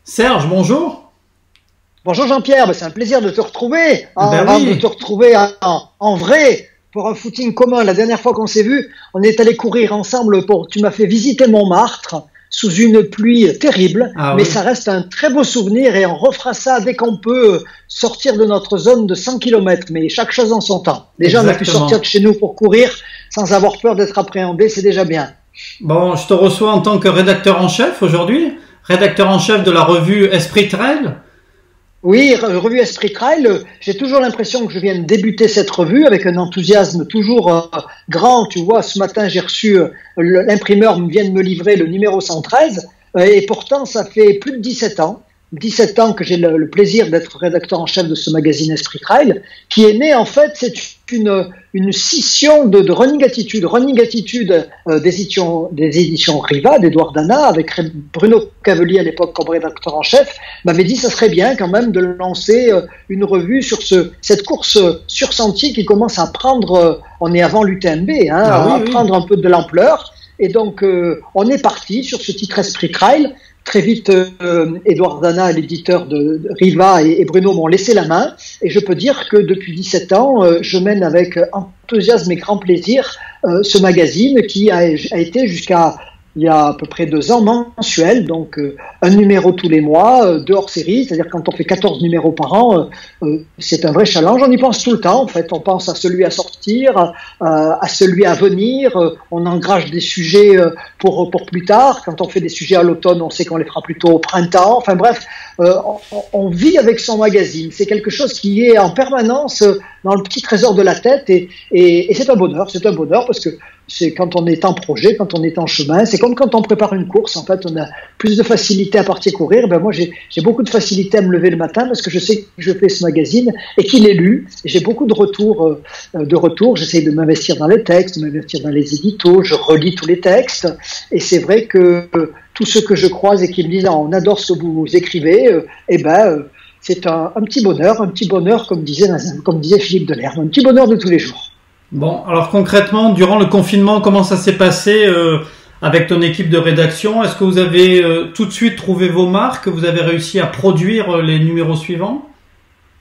Serge, bonjour. Bonjour Jean-Pierre, c'est un plaisir de te retrouver, Oui, de te retrouver en vrai pour un footing commun. La dernière fois qu'on s'est vu, on est allé courir ensemble tu m'as fait visiter Montmartre sous une pluie terrible, ah mais oui, ça reste un très beau souvenir et on refera ça dès qu'on peut sortir de notre zone de 100 km, mais chaque chose en son temps. Déjà, on a pu sortir de exactement. chez nous pour courir sans avoir peur d'être appréhendé, c'est déjà bien. Bon, je te reçois en tant que rédacteur en chef aujourd'hui, rédacteur en chef de la revue Esprit Trail. Oui, revue Esprit Trail, j'ai toujours l'impression que je viens de débuter cette revue avec un enthousiasme toujours grand. Tu vois, ce matin, j'ai reçu, l'imprimeur vient de me livrer le numéro 113, et pourtant, ça fait plus de 17 ans que j'ai le plaisir d'être rédacteur en chef de ce magazine Esprit Trail, qui est né, en fait, c'est une scission de Running Attitude. Running Attitude des éditions Riva, d'Edouard Dana, avec Bruno Cavelier à l'époque comme rédacteur en chef, m'avait dit que ça serait bien quand même de lancer une revue sur cette course sur sentier qui commence à prendre, on est avant l'UTMB, hein, Ah oui, à oui. prendre un peu de l'ampleur. Et donc, on est parti sur ce titre Esprit Trail. Très vite, Edouard Dana, l'éditeur de Riva, et Bruno m'ont laissé la main. Et je peux dire que depuis 17 ans, je mène avec enthousiasme et grand plaisir ce magazine qui a été jusqu'à il y a à peu près 2 ans mensuel, donc un numéro tous les mois, 2 hors-série, c'est-à-dire quand on fait 14 numéros par an, c'est un vrai challenge. On y pense tout le temps, en fait. On pense à celui à sortir, à celui à venir. On engage des sujets pour plus tard. Quand on fait des sujets à l'automne, on sait qu'on les fera plutôt au printemps. Enfin bref, on vit avec son magazine. C'est quelque chose qui est en permanence dans le petit trésor de la tête et c'est un bonheur. C'est un bonheur parce que c'est quand on est en projet, quand on est en chemin. C'est comme quand on prépare une course. En fait, on a plus de facilité à partir courir. Ben moi, j'ai beaucoup de facilité à me lever le matin parce que je sais que je fais ce magazine et qu'il est lu. J'ai beaucoup de retours. J'essaie de m'investir dans les textes, de m'investir dans les éditos. Je relis tous les textes et c'est vrai que tous ceux que je croise et qui me disent ah, on adore ce que vous écrivez, c'est un petit bonheur comme disait Philippe Delerme, un petit bonheur de tous les jours. Bon, alors concrètement, durant le confinement, comment ça s'est passé avec ton équipe de rédaction? Est-ce que vous avez tout de suite trouvé vos marques? Vous avez réussi à produire les numéros suivants?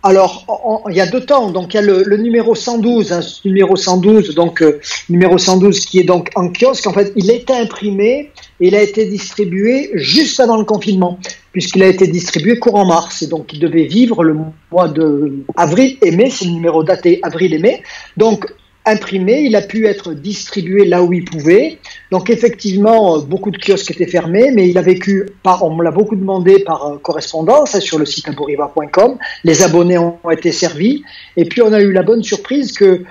Alors, il y a 2 temps. Donc, il y a le numéro 112, hein, numéro 112, donc numéro 112 qui est donc en kiosque. En fait, il a été imprimé et il a été distribué juste avant le confinement, puisqu'il a été distribué courant mars. Et donc, il devait vivre le mois de avril et mai. C'est le numéro daté avril et mai. Donc, imprimé, il a pu être distribué là où il pouvait. Donc effectivement, beaucoup de kiosques étaient fermés, mais il a vécu, on me l'a beaucoup demandé par correspondance sur le site aboriva.com. Les abonnés ont été servis. Et puis on a eu la bonne surprise que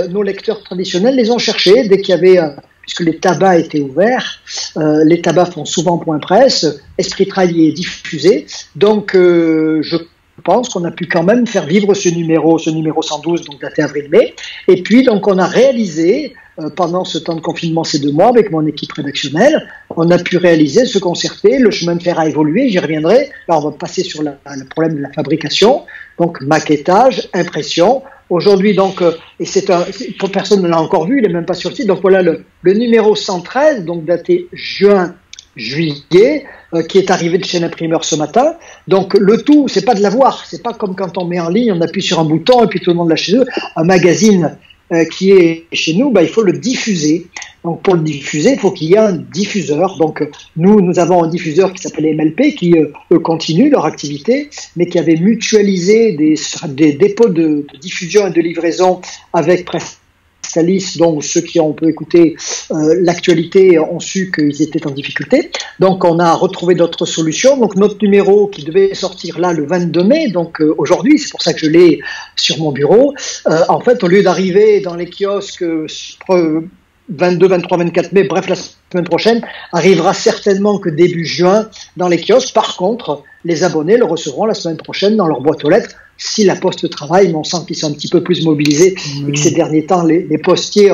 nos lecteurs traditionnels les ont cherchés dès qu'il y avait, puisque les tabacs étaient ouverts, les tabacs font souvent point presse, Esprit Trail y est diffusé. Donc je pense qu'on a pu quand même faire vivre ce numéro 112, donc daté avril-mai. Et puis, donc, on a réalisé, pendant ce temps de confinement, ces 2 mois, avec mon équipe rédactionnelle, on a pu réaliser, se concerter, le chemin de fer a évolué, j'y reviendrai. Là, on va passer sur le problème de la fabrication, donc maquettage, impression. Aujourd'hui, donc, personne ne l'a encore vu, il n'est même pas sur le site, donc voilà le numéro 113, donc daté juillet, qui est arrivé de chez l'imprimeur ce matin. Donc le tout, c'est pas de l'avoir, c'est pas comme quand on met en ligne, on appuie sur un bouton et puis tout le monde l'a chez eux. Un magazine qui est chez nous, il faut le diffuser. Donc pour le diffuser, il faut qu'il y ait un diffuseur. Donc nous avons un diffuseur qui s'appelle MLP qui continue leur activité, mais qui avait mutualisé des dépôts de diffusion et de livraison avec Presstalis, donc ceux qui ont pu écouter l'actualité ont su qu'ils étaient en difficulté. Donc on a retrouvé d'autres solutions. Donc notre numéro qui devait sortir là le 22 mai, donc aujourd'hui, c'est pour ça que je l'ai sur mon bureau. En fait, au lieu d'arriver dans les kiosques 22, 23, 24 mai, bref, la semaine prochaine, arrivera certainement que début juin dans les kiosques. Par contre, les abonnés le recevront la semaine prochaine dans leur boîte aux lettres si la Poste travaille, mais on sent qu'ils sont un petit peu plus mobilisés et que ces derniers temps, les postiers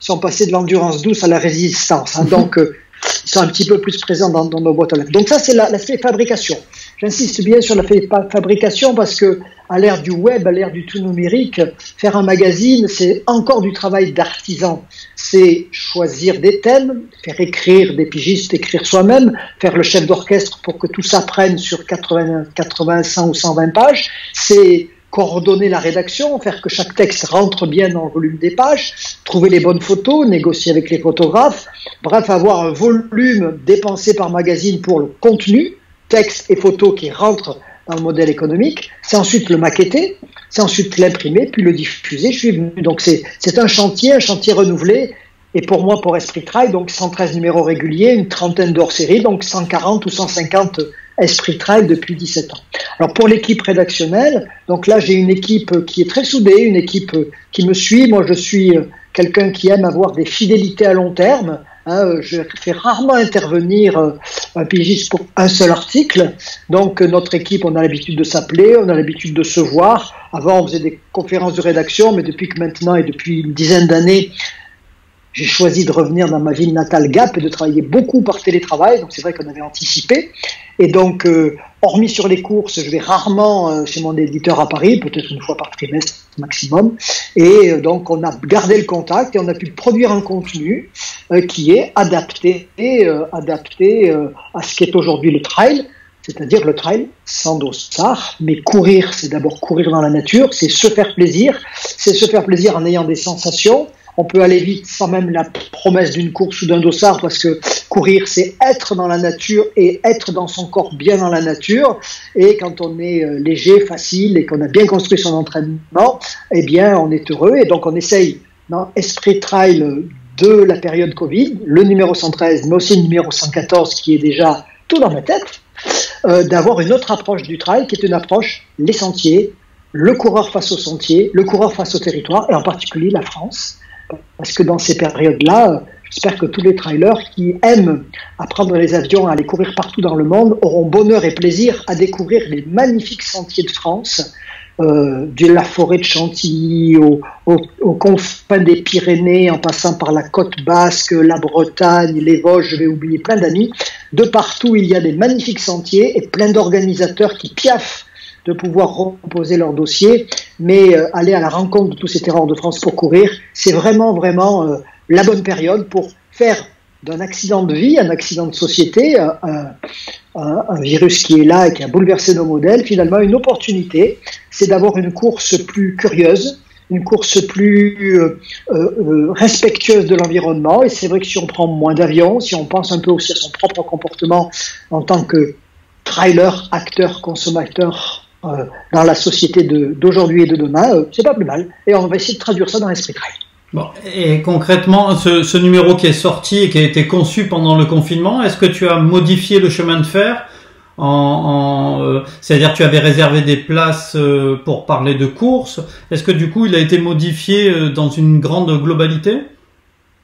sont passés de l'endurance douce à la résistance. Hein, donc, ils sont un petit peu plus présents dans nos boîtes aux lettres. Donc ça, c'est l'aspect fabrication. J'insiste bien sur la fabrication parce que à l'ère du web, à l'ère du tout numérique, faire un magazine, c'est encore du travail d'artisan. C'est choisir des thèmes, faire écrire des pigistes, écrire soi-même, faire le chef d'orchestre pour que tout ça prenne sur 80, 100 ou 120 pages. C'est coordonner la rédaction, faire que chaque texte rentre bien dans le volume des pages, trouver les bonnes photos, négocier avec les photographes, bref, avoir un volume dépensé par magazine pour le contenu, texte et photos qui rentrent dans le modèle économique. C'est ensuite le maqueter, c'est ensuite l'imprimer, puis le diffuser. Je suis venu. Donc c'est un chantier renouvelé. Et pour moi, pour Esprit Trail, donc 113 numéros réguliers, une trentaine d'hors-séries, donc 140 ou 150 Esprit Trail depuis 17 ans. Alors pour l'équipe rédactionnelle, donc là j'ai une équipe qui est très soudée, une équipe qui me suit. Moi je suis quelqu'un qui aime avoir des fidélités à long terme. Je fais rarement intervenir un pigiste pour un seul article. Donc notre équipe, on a l'habitude de s'appeler, on a l'habitude de se voir. Avant on faisait des conférences de rédaction, mais depuis que maintenant et depuis une dizaine d'années, j'ai choisi de revenir dans ma ville natale Gap et de travailler beaucoup par télétravail. Donc c'est vrai qu'on avait anticipé. Et donc, hormis sur les courses, je vais rarement chez mon éditeur à Paris, peut-être une fois par trimestre maximum. Et donc on a gardé le contact et on a pu produire un contenu qui est adapté à ce qu'est aujourd'hui le trail. C'est-à-dire le trail sans dossard, mais courir, c'est d'abord courir dans la nature, c'est se faire plaisir en ayant des sensations. On peut aller vite sans même la promesse d'une course ou d'un dossard, parce que courir, c'est être dans la nature et être dans son corps bien dans la nature. Et quand on est léger, facile et qu'on a bien construit son entraînement, eh bien, on est heureux. Et donc, on essaye dans Esprit Trail de la période Covid, le numéro 113, mais aussi le numéro 114 qui est déjà tout dans ma tête, d'avoir une autre approche du trail qui est une approche les sentiers, le coureur face aux sentiers, le coureur face au territoire et en particulier la France. Parce que dans ces périodes-là, j'espère que tous les trailers qui aiment à prendre les avions, à aller courir partout dans le monde, auront bonheur et plaisir à découvrir les magnifiques sentiers de France, de la forêt de Chantilly aux confins des Pyrénées, en passant par la côte basque, la Bretagne, les Vosges, je vais oublier plein d'amis. De partout, il y a des magnifiques sentiers et plein d'organisateurs qui piaffent de pouvoir reposer leur dossier, mais aller à la rencontre de tous ces terroirs de France pour courir, c'est vraiment la bonne période pour faire d'un accident de vie, un accident de société, un virus qui est là et qui a bouleversé nos modèles, finalement une opportunité, c'est d'avoir une course plus curieuse, une course plus respectueuse de l'environnement. Et c'est vrai que si on prend moins d'avions, si on pense un peu aussi à son propre comportement en tant que trailer, acteur, consommateur, dans la société d'aujourd'hui et de demain, c'est pas plus mal. Et on va essayer de traduire ça dans l'esprit trail. Bon, et concrètement, ce numéro qui est sorti et qui a été conçu pendant le confinement, est-ce que tu as modifié le chemin de fer c'est-à-dire tu avais réservé des places pour parler de course. Est-ce que du coup il a été modifié dans une grande globalité ?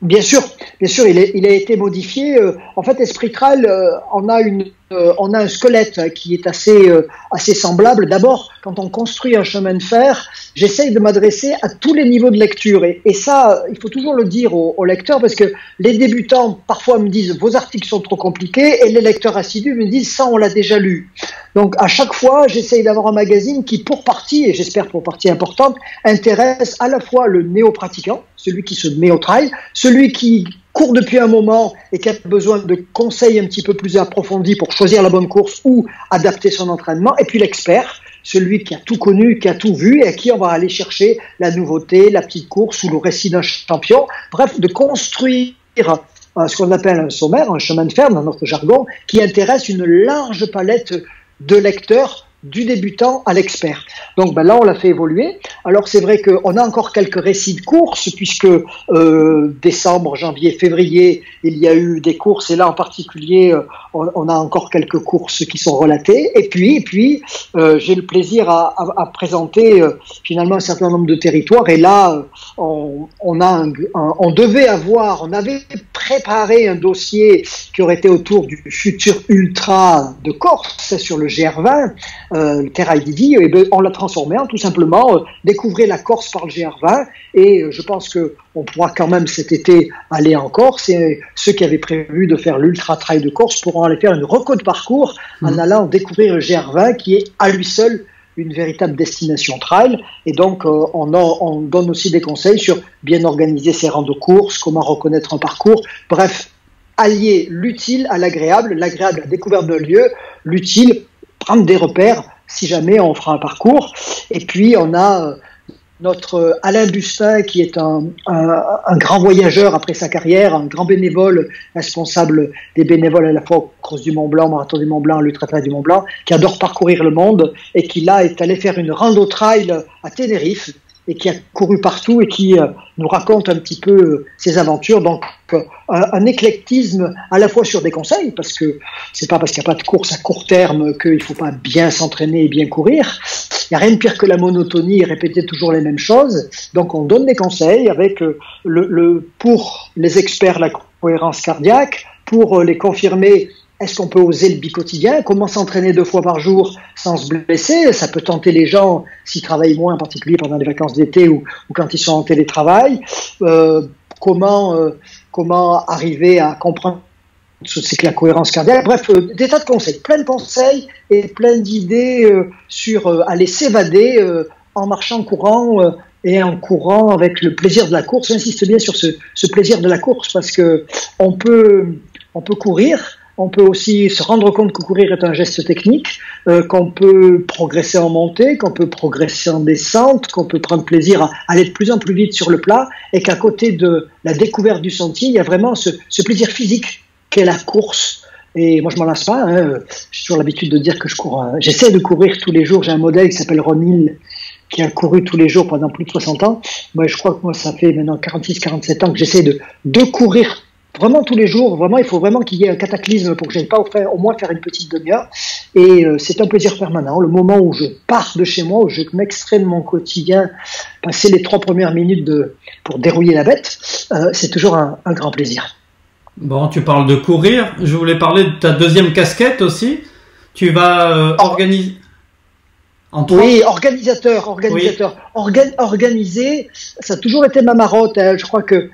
Bien sûr, il a été modifié. En fait, Esprit Trail, on a un squelette qui est assez semblable. D'abord, quand on construit un chemin de fer, j'essaye de m'adresser à tous les niveaux de lecture. Et ça, il faut toujours le dire aux lecteurs, parce que les débutants, parfois, me disent « vos articles sont trop compliqués » et les lecteurs assidus me disent « ça, on l'a déjà lu ». Donc, à chaque fois, j'essaye d'avoir un magazine qui, pour partie, et j'espère pour partie importante, intéresse à la fois le néo-pratiquant, celui qui se met au trail, celui qui court depuis un moment et qui a besoin de conseils un petit peu plus approfondis pour choisir la bonne course ou adapter son entraînement, et puis l'expert, celui qui a tout connu, qui a tout vu et à qui on va aller chercher la nouveauté, la petite course ou le récit d'un champion. Bref, de construire ce qu'on appelle un sommaire, un chemin de fer dans notre jargon, qui intéresse une large palette de lecteurs, du débutant à l'expert. Donc là, on l'a fait évoluer. Alors c'est vrai qu'on a encore quelques récits de courses, puisque décembre, janvier, février, il y a eu des courses, et là en particulier, on a encore quelques courses qui sont relatées. Et puis j'ai le plaisir à présenter finalement un certain nombre de territoires. Et là, on avait préparé un dossier qui aurait été autour du futur ultra de Corse sur le GR20. Le Terra Didi, et on l'a transformé en tout simplement découvrir la Corse par le GR20, et je pense que on pourra quand même cet été aller en Corse, et ceux qui avaient prévu de faire l'Ultra Trail de Corse pourront aller faire une reco de parcours en allant découvrir le GR20 qui est à lui seul une véritable destination trail. Et donc, on donne aussi des conseils sur bien organiser ses rangs de course, comment reconnaître un parcours. Bref, allier l'utile à l'agréable, l'agréable à la découverte d'un lieu, l'utile, prendre des repères si jamais on fera un parcours. Et puis, on a notre Alain Bustin, qui est un grand voyageur après sa carrière, un grand bénévole, responsable des bénévoles à la fois au Cross du Mont Blanc, Marathon du Mont Blanc, l'Ultra Trail du Mont Blanc, qui adore parcourir le monde et qui là est allé faire une rando trail à Tenerife et qui a couru partout et qui nous raconte un petit peu ses aventures. Donc un éclectisme à la fois sur des conseils, parce que c'est pas parce qu'il n'y a pas de course à court terme qu'il ne faut pas bien s'entraîner et bien courir. Il n'y a rien de pire que la monotonie et répéter toujours les mêmes choses. Donc on donne des conseils avec pour les experts la cohérence cardiaque, pour les confirmer. Est-ce qu'on peut oser le bicotidien? Comment s'entraîner 2 fois par jour sans se blesser? Ça peut tenter les gens s'ils travaillent moins, en particulier pendant les vacances d'été ou quand ils sont en télétravail. Comment arriver à comprendre ce que c'est que la cohérence cardiaque? Bref, des tas de conseils, plein de conseils et plein d'idées sur aller s'évader en marchant, en courant et en courant avec le plaisir de la course. J'insiste bien sur ce plaisir de la course parce que on peut courir. On peut aussi se rendre compte que courir est un geste technique, qu'on peut progresser en montée, qu'on peut progresser en descente, qu'on peut prendre plaisir à aller de plus en plus vite sur le plat, et qu'à côté de la découverte du sentier, il y a vraiment ce plaisir physique qu'est la course. Et moi, je m'en lasse pas. J'ai toujours l'habitude de dire que je cours. J'essaie de courir tous les jours. J'ai un modèle qui s'appelle Ron Hill, qui a couru tous les jours pendant plus de 60 ans. Moi, je crois que ça fait maintenant 46-47 ans que j'essaie de courir vraiment tous les jours. Vraiment, il faut vraiment qu'il y ait un cataclysme pour que j'aille pas au moins faire une petite demi-heure. Et c'est un plaisir permanent. Le moment où je pars de chez moi, où je m'extrais de mon quotidien, passer les 3 premières minutes pour dérouiller la bête, c'est toujours un grand plaisir. Bon, tu parles de courir. Je voulais parler de ta deuxième casquette aussi. Tu vas organiser... Oui, organisateur. Oui. Organiser, ça a toujours été ma marotte. Je crois que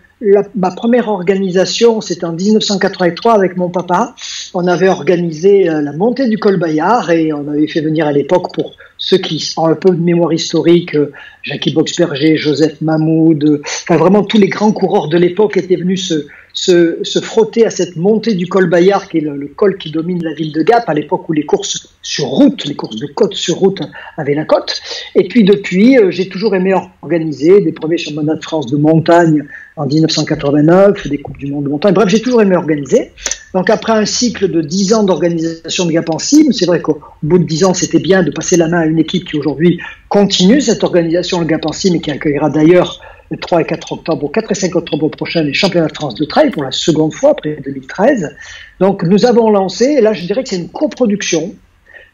ma première organisation, c'était en 1983 avec mon papa. On avait organisé la montée du col Bayard et on avait fait venir à l'époque, pour ceux qui ont un peu de mémoire historique, Jackie Boxberger, Joseph Mahmoud, enfin vraiment tous les grands coureurs de l'époque étaient venus se frotter à cette montée du col Bayard, qui est le col qui domine la ville de Gap, à l'époque où les courses sur route, les courses de côte sur route avaient la cote. Et puis depuis, j'ai toujours aimé organiser des premiers championnats de France de montagne en 1989, des Coupes du Monde de montagne. Bref, j'ai toujours aimé organiser. Donc après un cycle de 10 ans d'organisation de Gap en Cime, c'est vrai qu'au bout de 10 ans, c'était bien de passer la main à une équipe qui aujourd'hui continue cette organisation, le Gap en Cime, et qui accueillera d'ailleurs le 3 et 4 octobre, au 4 et 5 octobre prochain, les championnats de France de trail pour la seconde fois après 2013. Donc nous avons lancé, et là je dirais que c'est une coproduction,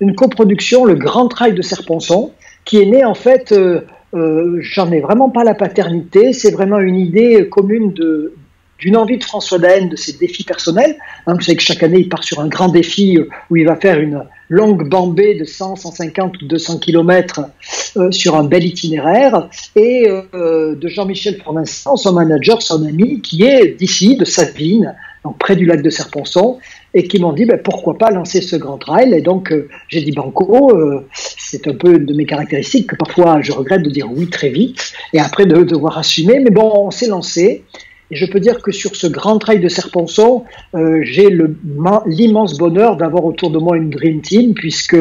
le Grand Trail de Serponçon, qui est né en fait, j'en ai vraiment pas la paternité, c'est vraiment une idée commune d'une envie de François Daen, de ses défis personnels. Vous savez que chaque année, il part sur un grand défi où il va faire une longue bambée de 100, 150 ou 200 kilomètres sur un bel itinéraire, et de Jean-Michel Forvincent, son manager, son ami, qui est d'ici, de Savines, donc près du lac de Serponçon, et qui m'ont dit pourquoi pas lancer ce grand trail. Et donc j'ai dit banco, c'est un peu de mes caractéristiques que parfois je regrette de dire oui très vite et après de devoir assumer, mais bon, on s'est lancé. Et je peux dire que sur ce grand trail de Serponçon, j'ai l'immense bonheur d'avoir autour de moi une dream team, puisque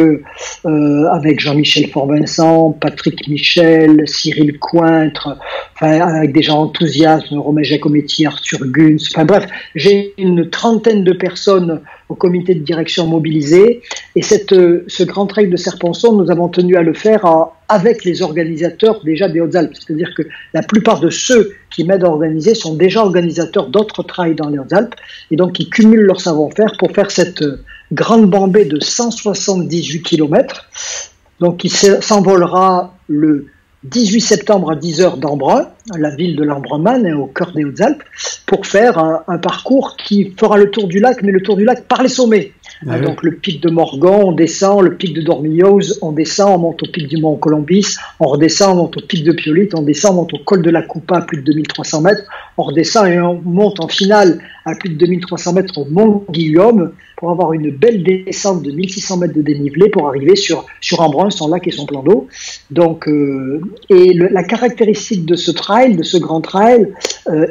avec Jean-Michel Forvincent, Patrick Michel, Cyril Cointre, enfin avec des gens enthousiastes, Romain Giacometti, Arthur Gunz, enfin bref, j'ai une trentaine de personnes au comité de direction mobilisé. Et ce grand trail de Serponçon, nous avons tenu à le faire avec les organisateurs déjà des Hautes-Alpes. C'est-à-dire que la plupart de ceux qui m'aident à organiser sont déjà organisateurs d'autres trails dans les Hautes-Alpes, et donc ils cumulent leur savoir-faire pour faire cette grande bambée de 178 km. Donc il s'envolera le 18 septembre à 10h d'Embrun, la ville de l'Embrunman, au cœur des Hautes-Alpes, pour faire un parcours qui fera le tour du lac, mais le tour du lac par les sommets. Ah oui. Donc le pic de Morgon, on descend, le pic de Dormilloz, on descend, on monte au pic du Mont Colombis, on redescend, on monte au pic de Piolite, on descend, on monte au col de la Coupa à plus de 2300 mètres, on redescend et on monte en finale à plus de 2300 mètres au Mont Guillaume pour avoir une belle descente de 1600 mètres de dénivelé pour arriver sur Embrun, son lac et son plan d'eau. Donc, la caractéristique de ce trail, de ce grand trail,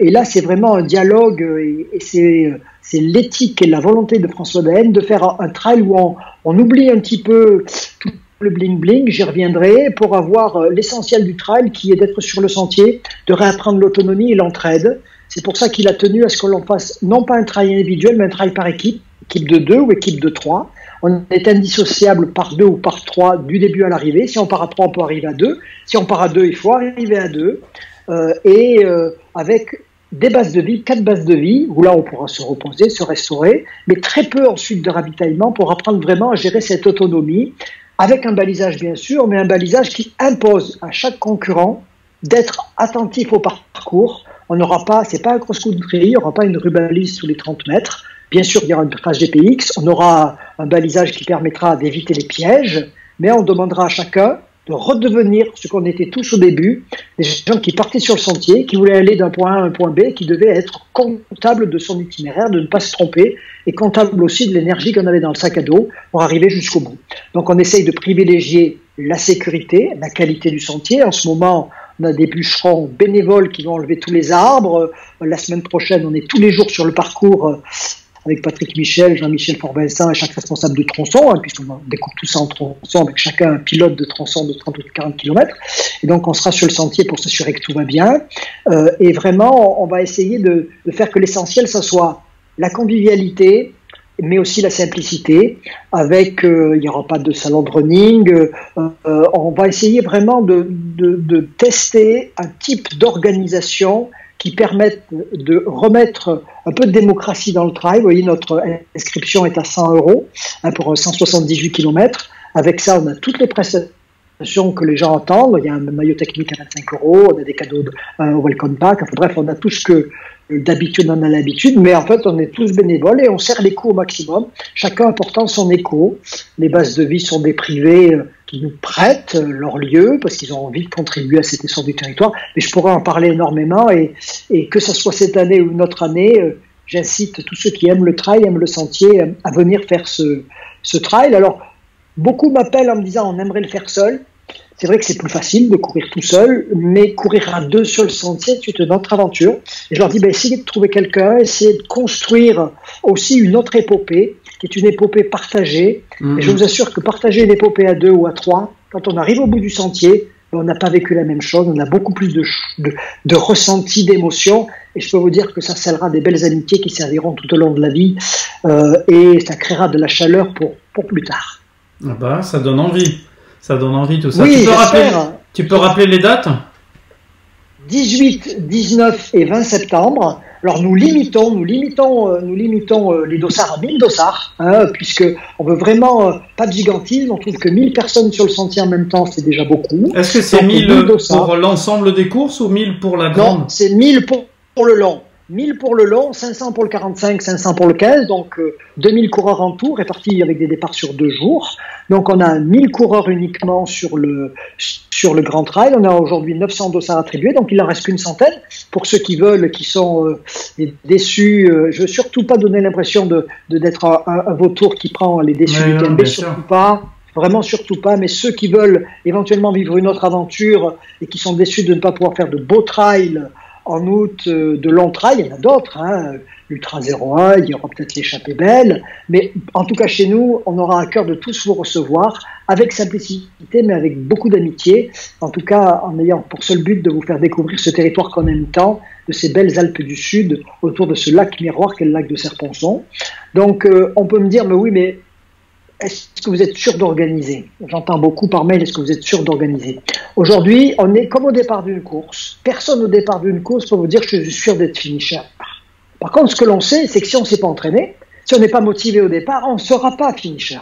et là c'est vraiment un dialogue et c'est l'éthique et la volonté de François Daen de faire un trail où on oublie un petit peu tout le bling-bling, j'y reviendrai, pour avoir l'essentiel du trail qui est d'être sur le sentier, de réapprendre l'autonomie et l'entraide. C'est pour ça qu'il a tenu à ce que l'on fasse non pas un trail individuel, mais un trail par équipe, équipe de 2 ou équipe de 3. On est indissociable par 2 ou par 3 du début à l'arrivée. Si on part à 3, on peut arriver à 2. Si on part à 2, il faut arriver à 2. Avec des bases de vie, 4 bases de vie, où là on pourra se reposer, se restaurer, mais très peu ensuite de ravitaillement pour apprendre vraiment à gérer cette autonomie, avec un balisage bien sûr, mais un balisage qui impose à chaque concurrent d'être attentif au parcours. On n'aura pas, c'est pas un cross-country, il n'y aura pas une rubalise tous les 30 mètres. Bien sûr, il y aura une trace GPX, on aura un balisage qui permettra d'éviter les pièges, mais on demandera à chacun de redevenir ce qu'on était tous au début, des gens qui partaient sur le sentier, qui voulaient aller d'un point A à un point B, qui devaient être comptables de son itinéraire, de ne pas se tromper, et comptables aussi de l'énergie qu'on avait dans le sac à dos pour arriver jusqu'au bout. Donc on essaye de privilégier la sécurité, la qualité du sentier. En ce moment, on a des bûcherons bénévoles qui vont enlever tous les arbres. La semaine prochaine, on est tous les jours sur le parcours avec Patrick Michel, Jean-Michel Fort-Vincent et chaque responsable de tronçon, puisqu'on découpe tout ça en tronçon avec chacun un pilote de tronçon de 30 ou 40 km. Et donc on sera sur le sentier pour s'assurer que tout va bien. Et vraiment, on va essayer de faire que l'essentiel, ça soit la convivialité, mais aussi la simplicité. Avec, il n'y aura pas de salon de running. On va essayer vraiment de tester un type d'organisation qui permettent de remettre un peu de démocratie dans le trail. Vous voyez, notre inscription est à 100 € pour 178 km. Avec ça, on a toutes les prestations que les gens attendent. Il y a un maillot technique à 25 €, on a des cadeaux au welcome pack. Enfin, bref, on a tout ce que d'habitude on a l'habitude, mais en fait, on est tous bénévoles et on serre les coups au maximum, chacun apportant son écho. Les bases de vie sont des privés qui nous prêtent leur lieu parce qu'ils ont envie de contribuer à cet essor du territoire. Mais je pourrais en parler énormément et que ce soit cette année ou une autre année, j'incite tous ceux qui aiment le trail, aiment le sentier, à venir faire ce trail. Alors, beaucoup m'appellent en me disant on aimerait le faire seul. C'est vrai que c'est plus facile de courir tout seul, mais courir à 2 sur le sentier, c'est une autre aventure. Et je leur dis, essayez de trouver quelqu'un, essayez de construire aussi une autre épopée, qui est une épopée partagée. Et je vous assure que partager une épopée à 2 ou à 3, quand on arrive au bout du sentier, on n'a pas vécu la même chose, on a beaucoup plus de ressentis, d'émotions, et je peux vous dire que ça scellera des belles amitiés qui serviront tout au long de la vie, et ça créera de la chaleur pour plus tard. Ah bah, ça donne envie. Ça donne envie tout ça. Oui, tu peux rappeler les dates ? 18, 19 et 20 septembre. Alors nous limitons les dossards à 1000 dossards, puisque on veut vraiment pas de gigantisme. On trouve que 1000 personnes sur le sentier en même temps, c'est déjà beaucoup. Est-ce que c'est 1000 pour l'ensemble des courses ou 1000 pour la grande ? Non, c'est 1000 pour le long. 1000 pour le long, 500 pour le 45, 500 pour le 15, donc 2000 coureurs en tout, répartis avec des départs sur 2 jours. Donc on a 1000 coureurs uniquement sur le Grand Trail. On a aujourd'hui 900 dossards attribués, donc il en reste qu'une centaine. Pour ceux qui veulent, qui sont déçus, je veux surtout pas donner l'impression d'être un vautour qui prend les déçus du TMB, surtout pas. Vraiment surtout pas, mais ceux qui veulent éventuellement vivre une autre aventure et qui sont déçus de ne pas pouvoir faire de beaux trails en août, de longs trails, il y en a d'autres, l'Ultra 01, il y aura peut-être l'échappée belle, mais en tout cas chez nous, on aura à cœur de tous vous recevoir avec simplicité, mais avec beaucoup d'amitié, en tout cas en ayant pour seul but de vous faire découvrir ce territoire qu'on aime tant, de ces belles Alpes du Sud, autour de ce lac miroir qu'est le lac de Serponçon. Donc on peut me dire, mais oui, mais est-ce que vous êtes sûr d'organiser ? J'entends beaucoup par mail, est-ce que vous êtes sûr d'organiser ? Aujourd'hui, on est comme au départ d'une course. Personne au départ d'une course peut vous dire que je suis sûr d'être finisher. Par contre, ce que l'on sait, c'est que si on ne s'est pas entraîné, si on n'est pas motivé au départ, on ne sera pas finisher.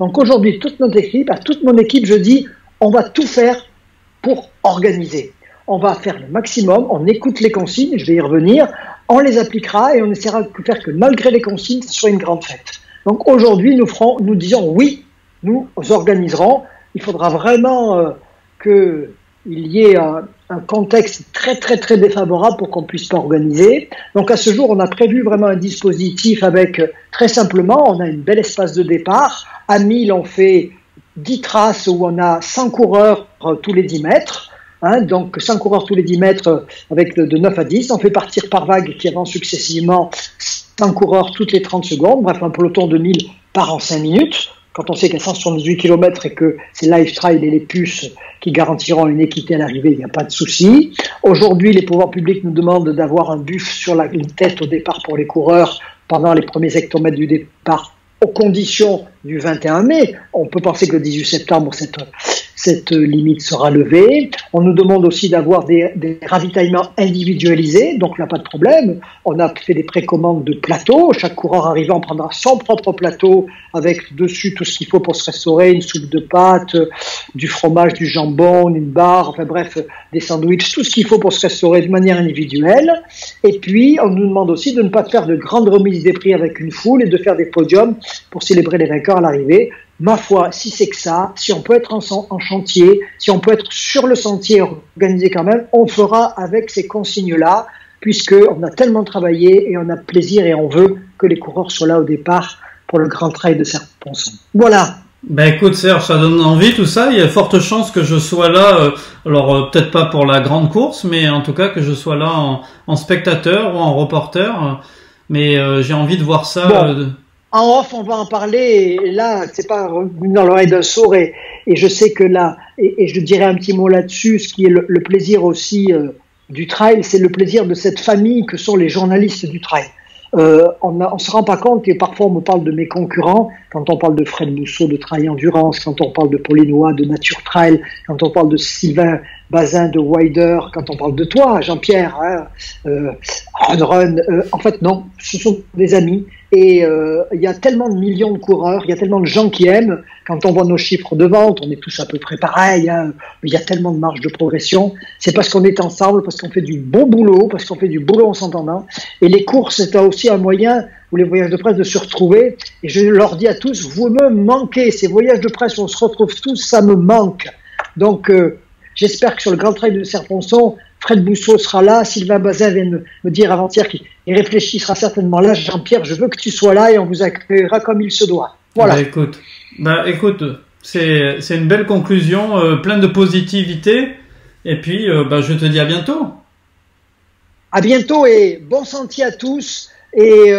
Donc aujourd'hui, toute notre équipe, à toute mon équipe, je dis, on va tout faire pour organiser. On va faire le maximum, on écoute les consignes, je vais y revenir, on les appliquera et on essaiera de faire que malgré les consignes, ce soit une grande fête. Donc aujourd'hui, nous disons oui, nous organiserons. Il faudra vraiment qu'il y ait un contexte très très très défavorable pour qu'on puisse pas organiser. Donc à ce jour, on a prévu vraiment un dispositif avec, très simplement, on a une belle espace de départ. À 1000, on fait 10 traces où on a 100 coureurs tous les 10 mètres. Donc 100 coureurs tous les 10 mètres avec de 9 à 10. On fait partir par vague qui avance successivement 100 coureurs toutes les 30 secondes. Bref, un peloton de 1000 part en 5 minutes. Quand on sait qu'il y a 178 km et que c'est Live Trail et les puces qui garantiront une équité à l'arrivée, il n'y a pas de souci. Aujourd'hui, les pouvoirs publics nous demandent d'avoir un buff sur la tête au départ pour les coureurs pendant les premiers hectomètres du départ, aux conditions du 21 mai. On peut penser que le 18 septembre, cette limite sera levée. On nous demande aussi d'avoir des ravitaillements individualisés, donc là pas de problème. On a fait des précommandes de plateaux. Chaque coureur arrivant prendra son propre plateau avec dessus tout ce qu'il faut pour se restaurer, une soupe de pâtes, du fromage, du jambon, une barre, enfin bref, des sandwichs, tout ce qu'il faut pour se restaurer de manière individuelle. Et puis, on nous demande aussi de ne pas faire de grandes remises des prix avec une foule et de faire des podiums pour célébrer les vainqueurs à l'arrivée. Ma foi, si c'est que ça, si on peut être en chantier, si on peut être sur le sentier organisé quand même, on fera avec ces consignes-là, puisqu'on a tellement travaillé et on a plaisir et on veut que les coureurs soient là au départ pour le Grand Trail de Serre-Ponçon. Voilà. Ben écoute Serge, ça donne envie tout ça. Il y a forte chance que je sois là, peut-être pas pour la grande course, mais en tout cas que je sois là en spectateur ou en reporter. Mais j'ai envie de voir ça. Bon. En off, on va en parler, et là, c'est pas revenu dans l'oreille d'un sourd, et je sais que là, et je dirais un petit mot là-dessus, ce qui est le plaisir aussi du trail, c'est le plaisir de cette famille que sont les journalistes du trail. On se rend pas compte, et parfois on me parle de mes concurrents, quand on parle de Fred Bousseau de Trail Endurance, quand on parle de Pauline Roy de Nature Trail, quand on parle de Sylvain Bazin de Wider, quand on parle de toi, Jean-Pierre, Run. En fait, non, ce sont des amis. Et il y a tellement de millions de coureurs, il y a tellement de gens qui aiment. Quand on voit nos chiffres de vente, on est tous à peu près pareils. Il y a tellement de marge de progression. C'est parce qu'on est ensemble, parce qu'on fait du bon boulot, parce qu'on fait du boulot en s'entendant. Et les courses, c'est aussi un moyen, ou les voyages de presse, de se retrouver. Et je leur dis à tous, vous me manquez. Ces voyages de presse où on se retrouve tous, ça me manque. Donc, j'espère que sur le Grand Trail de Serre-Ponçon, Fred Bousseau sera là, Sylvain Bazin vient de me dire avant-hier qu'il réfléchira certainement là. Jean-Pierre, je veux que tu sois là et on vous accueillera comme il se doit. Voilà. Écoute, c'est une belle conclusion, pleine de positivité. Et puis, je te dis à bientôt. À bientôt et bon sentier à tous. Et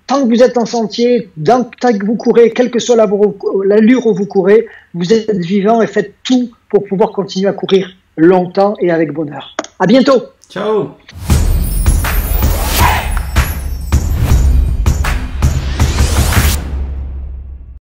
tant que vous êtes en sentier, tant que vous courez, quelle que soit l'allure où vous courez, vous êtes vivant et faites tout pour pouvoir continuer à courir longtemps et avec bonheur. À bientôt. Ciao.